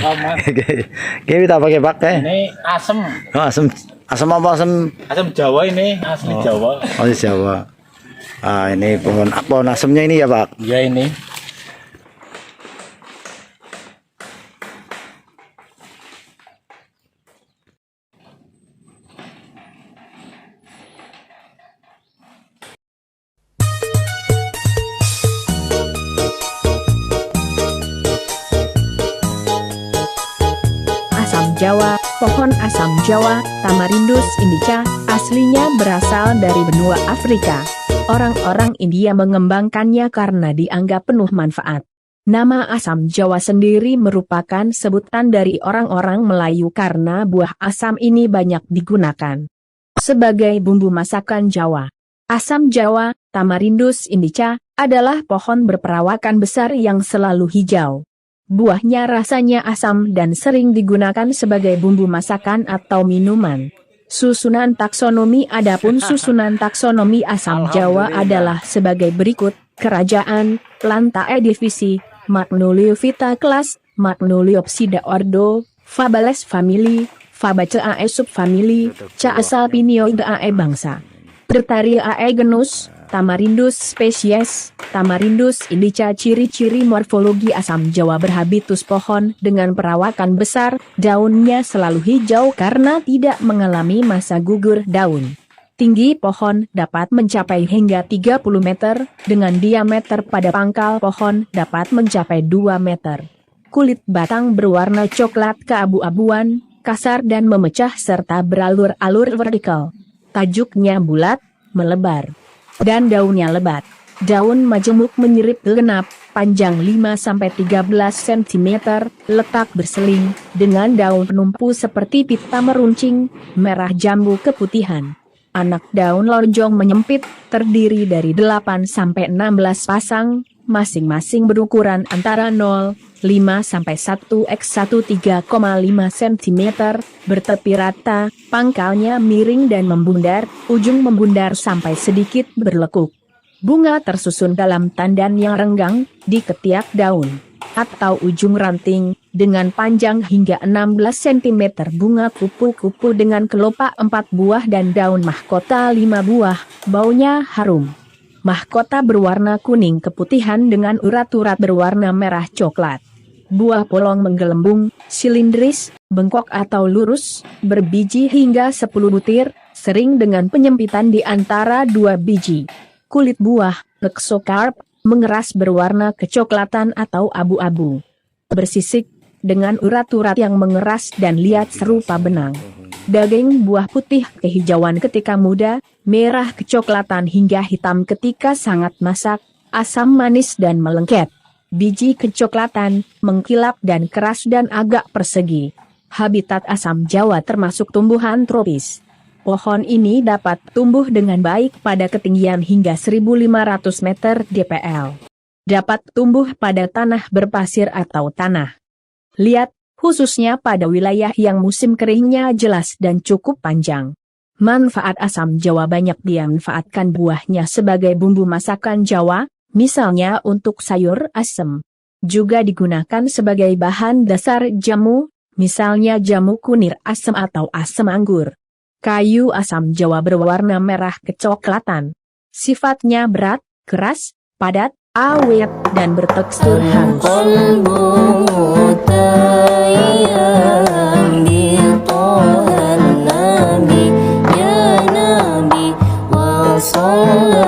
Lama. Kita kita pakai. Ini asem. Oh, asam asam apa asam? Asem Jawa ini, asli Jawa. Oh, di Jawa. Ah, ini pohon asamnya ini ya, Pak. Ya ini. Asam Jawa. Pohon asam Jawa, Tamarindus indica, aslinya berasal dari benua Afrika. Orang-orang India mengembangkannya karena dianggap penuh manfaat. Nama asam Jawa sendiri merupakan sebutan dari orang-orang Melayu karena buah asam ini banyak digunakan sebagai bumbu masakan Jawa. Asam Jawa, Tamarindus indica, adalah pohon berperawakan besar yang selalu hijau. Buahnya rasanya asam dan sering digunakan sebagai bumbu masakan atau minuman. Susunan taksonomi. Adapun susunan taksonomi asam Jawa adalah sebagai berikut: kerajaan, Plantae divisi, Magnoliophyta kelas, Magnoliopsida ordo, Fabaceae family, Fabaceae subfamily, Caesalpinioideae bangsa. Bertariae genus, Tamarindus spesies, Tamarindus indica. Ciri-ciri morfologi asam Jawa berhabitus pohon dengan perawakan besar, daunnya selalu hijau karena tidak mengalami masa gugur daun. Tinggi pohon dapat mencapai hingga 30 meter, dengan diameter pada pangkal pohon dapat mencapai 2 meter. Kulit batang berwarna coklat keabu-abuan, kasar dan memecah serta beralur-alur vertikal. Tajuknya bulat, melebar, dan daunnya lebat. Daun majemuk menyerip genap, panjang 5-13 cm, letak berseling, dengan daun penumpu seperti pita meruncing, merah jambu keputihan. Anak daun lonjong menyempit, terdiri dari 8-16 pasang, masing-masing berukuran antara 0,5-1x1 3,5 cm, bertepi rata, pangkalnya miring dan membundar, ujung membundar sampai sedikit berlekuk. Bunga tersusun dalam tandan yang renggang, di ketiak daun, atau ujung ranting, dengan panjang hingga 16 cm. Bunga kupu-kupu dengan kelopak 4 buah dan daun mahkota 5 buah, baunya harum. Mahkota berwarna kuning keputihan dengan urat-urat berwarna merah coklat. Buah polong menggelembung, silindris, bengkok atau lurus, berbiji hingga 10 butir, sering dengan penyempitan di antara 2 biji. Kulit buah, exocarp, mengeras berwarna kecoklatan atau abu-abu. Bersisik, dengan urat-urat yang mengeras dan liat serupa benang. Daging buah putih kehijauan ketika muda, merah kecoklatan hingga hitam ketika sangat masak, asam manis dan melengket. Biji kecoklatan, mengkilap dan keras dan agak persegi. Habitat asam Jawa termasuk tumbuhan tropis. Pohon ini dapat tumbuh dengan baik pada ketinggian hingga 1.500 meter dpl. Dapat tumbuh pada tanah berpasir atau tanah liat, khususnya pada wilayah yang musim keringnya jelas dan cukup panjang. Manfaat asam Jawa banyak dimanfaatkan buahnya sebagai bumbu masakan Jawa, misalnya untuk sayur asem. Juga digunakan sebagai bahan dasar jamu, misalnya jamu kunir asam atau asam anggur. Kayu asam Jawa berwarna merah kecoklatan. Sifatnya berat, keras, padat, awet, dan bertekstur halus. صلى